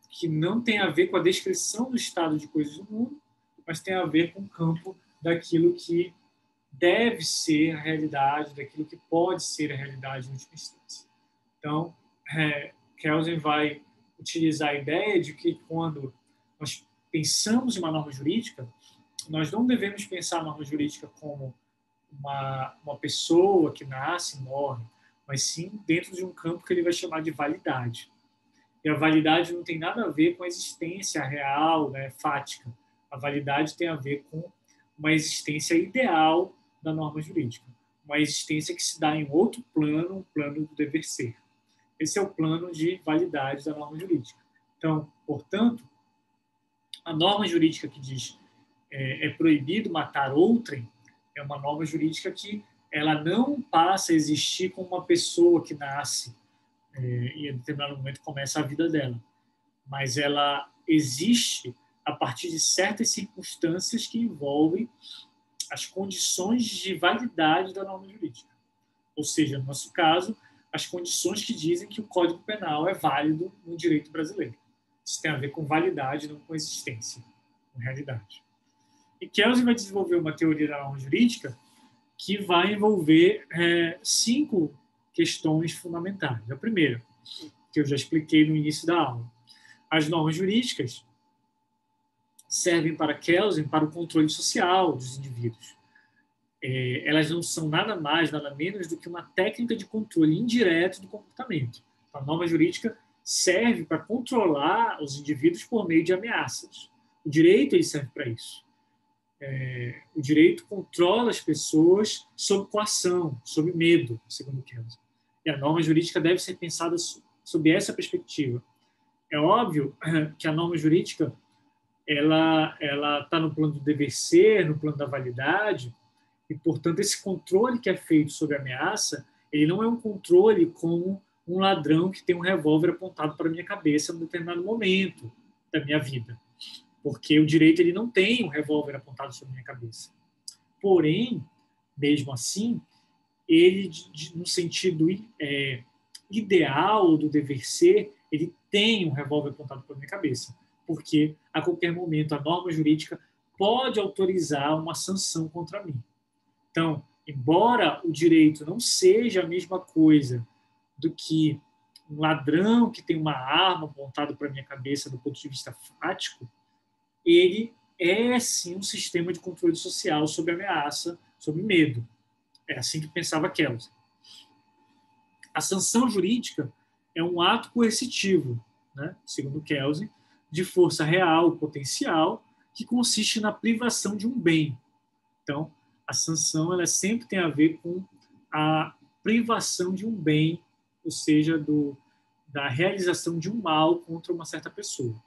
que não tem a ver com a descrição do estado de coisas do mundo, mas tem a ver com o campo daquilo que deve ser a realidade, daquilo que pode ser a realidade em última instância. Então, Kelsen vai utilizar a ideia de que quando nós pensamos em uma norma jurídica, nós não devemos pensar a norma jurídica como uma pessoa que nasce e morre, mas sim dentro de um campo que ele vai chamar de validade. E a validade não tem nada a ver com a existência real, né, fática. A validade tem a ver com uma existência ideal da norma jurídica, uma existência que se dá em outro plano, um plano do dever ser. Esse é o plano de validade da norma jurídica. Então, portanto, a norma jurídica que diz é proibido matar outrem é uma norma jurídica que ela não passa a existir como uma pessoa que nasce e, em determinado momento, começa a vida dela. Mas ela existe a partir de certas circunstâncias que envolvem as condições de validade da norma jurídica. Ou seja, no nosso caso, as condições que dizem que o Código Penal é válido no direito brasileiro. Isso tem a ver com validade, não com existência, com realidade. E Kelsen vai desenvolver uma teoria da norma jurídica que vai envolver 5 questões fundamentais. A primeira, que eu já expliquei no início da aula. As normas jurídicas servem para Kelsen para o controle social dos indivíduos. Elas não são nada mais, nada menos do que uma técnica de controle indireto do comportamento. A norma jurídica serve para controlar os indivíduos por meio de ameaças. O direito ele serve para isso. O direito controla as pessoas sob coação, sob medo, segundo Kelsen. E a norma jurídica deve ser pensada sob essa perspectiva. É óbvio que a norma jurídica ela está no plano do dever ser, no plano da validade, e, portanto, esse controle que é feito sobre a ameaça, ele não é um controle como um ladrão que tem um revólver apontado para a minha cabeça em um determinado momento da minha vida. Porque o direito ele não tem um revólver apontado sobre a minha cabeça. Porém, mesmo assim, ele, no sentido ideal do dever ser, ele tem um revólver apontado para a minha cabeça. Porque, a qualquer momento, a norma jurídica pode autorizar uma sanção contra mim. Então, embora o direito não seja a mesma coisa do que um ladrão que tem uma arma apontada para a minha cabeça do ponto de vista fático, ele é, sim, um sistema de controle social sobre ameaça, sobre medo. É assim que pensava Kelsen. A sanção jurídica é um ato coercitivo, né, segundo Kelsen, de força real, potencial, que consiste na privação de um bem. Então, a sanção ela sempre tem a ver com a privação de um bem, ou seja, da realização de um mal contra uma certa pessoa,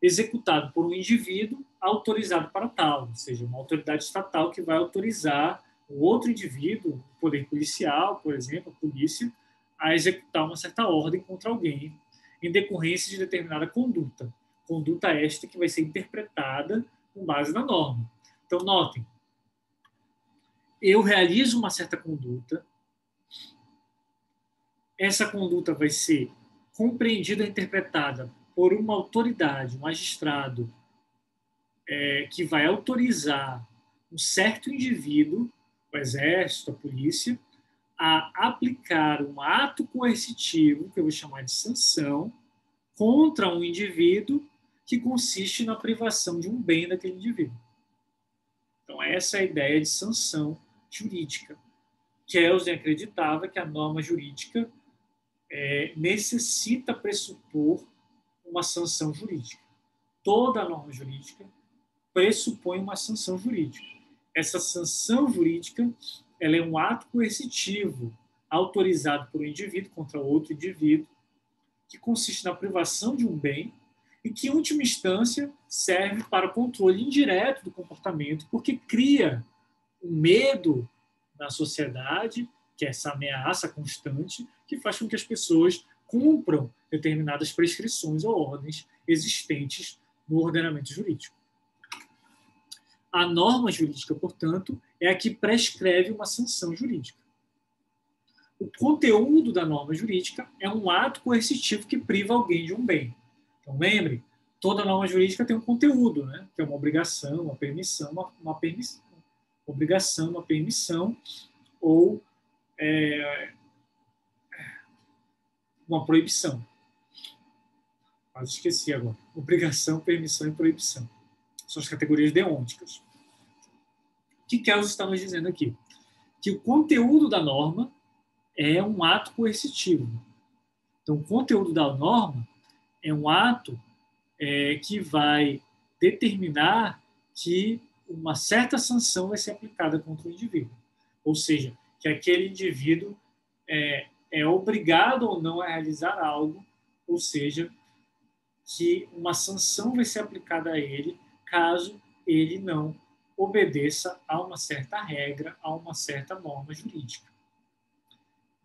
executado por um indivíduo autorizado para tal, ou seja, uma autoridade estatal que vai autorizar o outro indivíduo, o poder policial, por exemplo, a polícia, a executar uma certa ordem contra alguém em decorrência de determinada conduta. Conduta esta que vai ser interpretada com base na norma. Então, notem, eu realizo uma certa conduta, essa conduta vai ser compreendida e interpretada por uma autoridade, um magistrado, que vai autorizar um certo indivíduo, o exército, a polícia, a aplicar um ato coercitivo, que eu vou chamar de sanção, contra um indivíduo que consiste na privação de um bem daquele indivíduo. Então, essa é a ideia de sanção jurídica. Kelsen acreditava que a norma jurídica necessita pressupor uma sanção jurídica. Toda norma jurídica pressupõe uma sanção jurídica. Essa sanção jurídica ela é um ato coercitivo autorizado por um indivíduo contra outro indivíduo, que consiste na privação de um bem e que, em última instância, serve para o controle indireto do comportamento, porque cria um medo na sociedade, que é essa ameaça constante, que faz com que as pessoas cumpram determinadas prescrições ou ordens existentes no ordenamento jurídico. A norma jurídica, portanto, é a que prescreve uma sanção jurídica. O conteúdo da norma jurídica é um ato coercitivo que priva alguém de um bem. Então, lembre, toda norma jurídica tem um conteúdo, né? Que é uma obrigação, uma permissão, uma permissão, obrigação, uma permissão ou uma proibição. Quase esqueci agora. Obrigação, permissão e proibição. São as categorias deônticas. O que Kelsen está nos dizendo aqui? Que o conteúdo da norma é um ato coercitivo. Então, o conteúdo da norma é um ato que vai determinar que uma certa sanção vai ser aplicada contra o indivíduo. Ou seja, que aquele indivíduo é obrigado ou não a realizar algo, ou seja, que uma sanção vai ser aplicada a ele caso ele não obedeça a uma certa regra, a uma certa norma jurídica.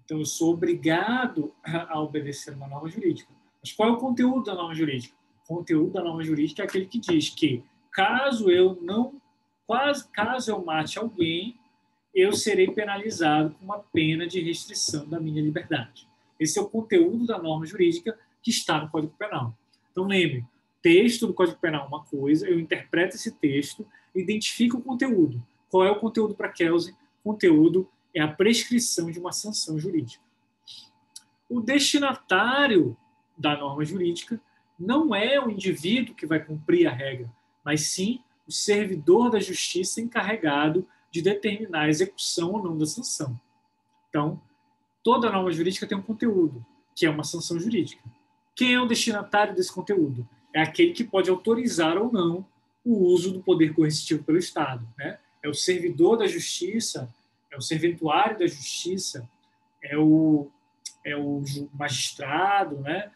Então, eu sou obrigado a obedecer uma norma jurídica. Mas qual é o conteúdo da norma jurídica? O conteúdo da norma jurídica é aquele que diz que caso eu mate alguém, eu serei penalizado com uma pena de restrição da minha liberdade. Esse é o conteúdo da norma jurídica que está no Código Penal. Então, lembre, texto do Código Penal é uma coisa, eu interpreto esse texto, identifico o conteúdo. Qual é o conteúdo para Kelsen? O conteúdo é a prescrição de uma sanção jurídica. O destinatário da norma jurídica não é o indivíduo que vai cumprir a regra, mas sim o servidor da justiça encarregado de determinar a execução ou não da sanção. Então, toda norma jurídica tem um conteúdo, que é uma sanção jurídica. Quem é o destinatário desse conteúdo? É aquele que pode autorizar ou não o uso do poder coercitivo pelo Estado, né? É o servidor da justiça, é o serventuário da justiça, é o magistrado, né?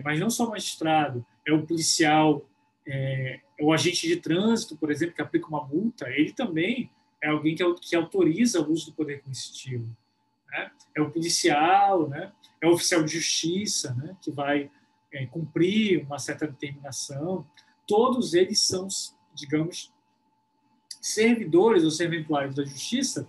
Mas não só o magistrado, é o policial, é o agente de trânsito, por exemplo, que aplica uma multa, ele também é alguém que autoriza o uso do poder coercitivo. Né? É o policial, né? É o oficial de justiça, né? Que vai cumprir uma certa determinação. Todos eles são, digamos, servidores ou serventuários da justiça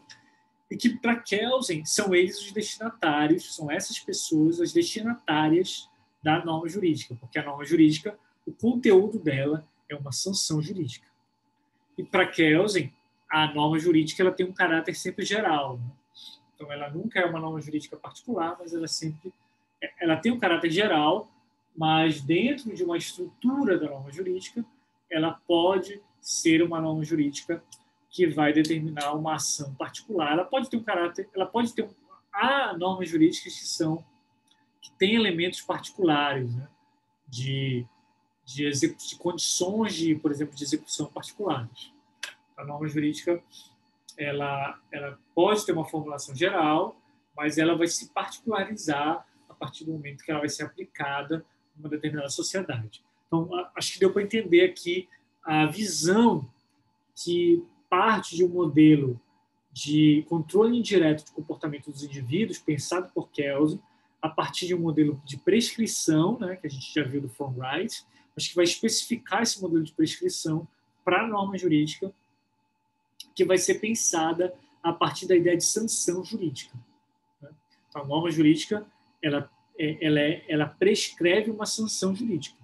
e que, para Kelsen, são eles os destinatários, são essas pessoas as destinatárias da norma jurídica, porque a norma jurídica, o conteúdo dela é uma sanção jurídica. E para Kelsen, a norma jurídica ela tem um caráter sempre geral, né? Então, ela nunca é uma norma jurídica particular, mas ela tem um caráter geral, mas dentro de uma estrutura da norma jurídica, ela pode ser uma norma jurídica que vai determinar uma ação particular. Ela pode ter um caráter, há normas jurídicas que têm elementos particulares, né? de condições por exemplo, de execução particulares. A norma jurídica ela pode ter uma formulação geral, mas ela vai se particularizar a partir do momento que ela vai ser aplicada em uma determinada sociedade. Então, acho que deu para entender aqui a visão que parte de um modelo de controle indireto de comportamento dos indivíduos, pensado por Kelsen, a partir de um modelo de prescrição, né, que a gente já viu do From Wright, mas que vai especificar esse modelo de prescrição para a norma jurídica, que vai ser pensada a partir da ideia de sanção jurídica. Então, a norma jurídica ela prescreve uma sanção jurídica.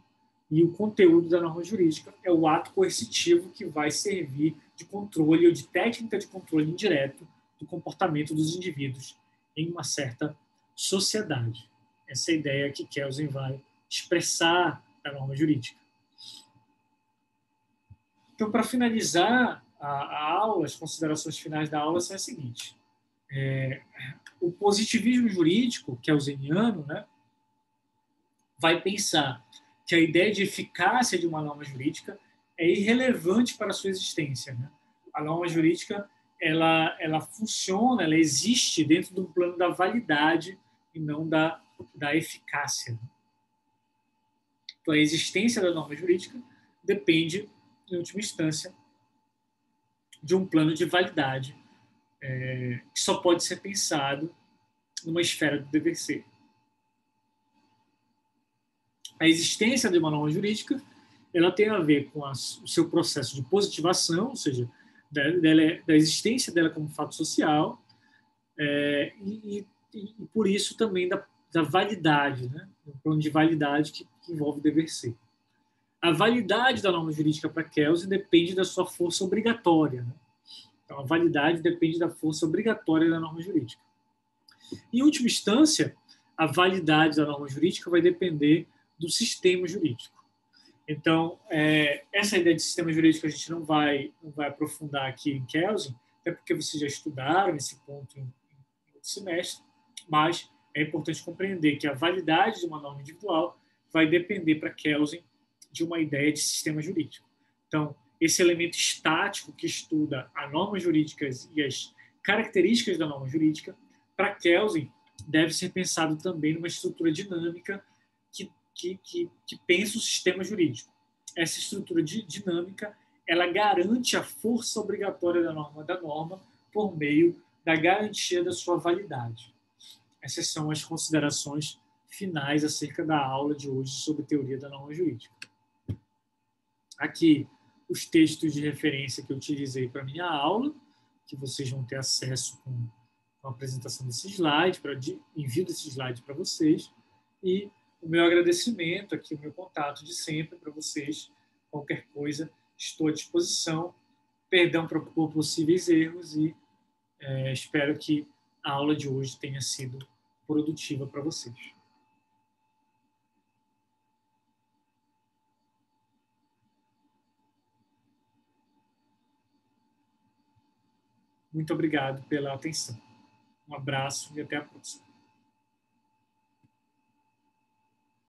E o conteúdo da norma jurídica é o ato coercitivo que vai servir de controle ou de técnica de controle indireto do comportamento dos indivíduos em uma certa sociedade. Essa é a ideia que Kelsen vai expressar na norma jurídica. Então, para finalizar a aula, as considerações finais da aula são as seguintes. O positivismo jurídico kelseniano, né, vai pensar que a ideia de eficácia de uma norma jurídica é irrelevante para a sua existência, né? A norma jurídica ela funciona, ela existe dentro do plano da validade e não da eficácia. Então, a existência da norma jurídica depende, em última instância, de um plano de validade que só pode ser pensado numa esfera do dever ser. A existência de uma norma jurídica ela tem a ver com o seu processo de positivação, ou seja, da existência dela como fato social, e por isso também da validade, né? Um plano de validade que envolve o dever ser. A validade da norma jurídica para Kelsen depende da sua força obrigatória, né? Então, a validade depende da força obrigatória da norma jurídica. Em última instância, a validade da norma jurídica vai depender do sistema jurídico. Então, essa ideia de sistema jurídico a gente não vai aprofundar aqui em Kelsen, até porque vocês já estudaram esse ponto em outro semestre, mas é importante compreender que a validade de uma norma individual vai depender para Kelsen de uma ideia de sistema jurídico. Então, esse elemento estático que estuda a norma jurídica e as características da norma jurídica, para Kelsen, deve ser pensado também numa estrutura dinâmica que pensa o sistema jurídico. Essa estrutura dinâmica, ela garante a força obrigatória da norma por meio da garantia da sua validade. Essas são as considerações finais acerca da aula de hoje sobre teoria da norma jurídica. Aqui, os textos de referência que eu utilizei para a minha aula, que vocês vão ter acesso com a apresentação desse slide, envio desse slide para vocês, e o meu agradecimento aqui, o meu contato de sempre para vocês. Qualquer coisa, estou à disposição. Perdão por possíveis erros e espero que a aula de hoje tenha sido produtiva para vocês. Muito obrigado pela atenção. Um abraço e até a próxima.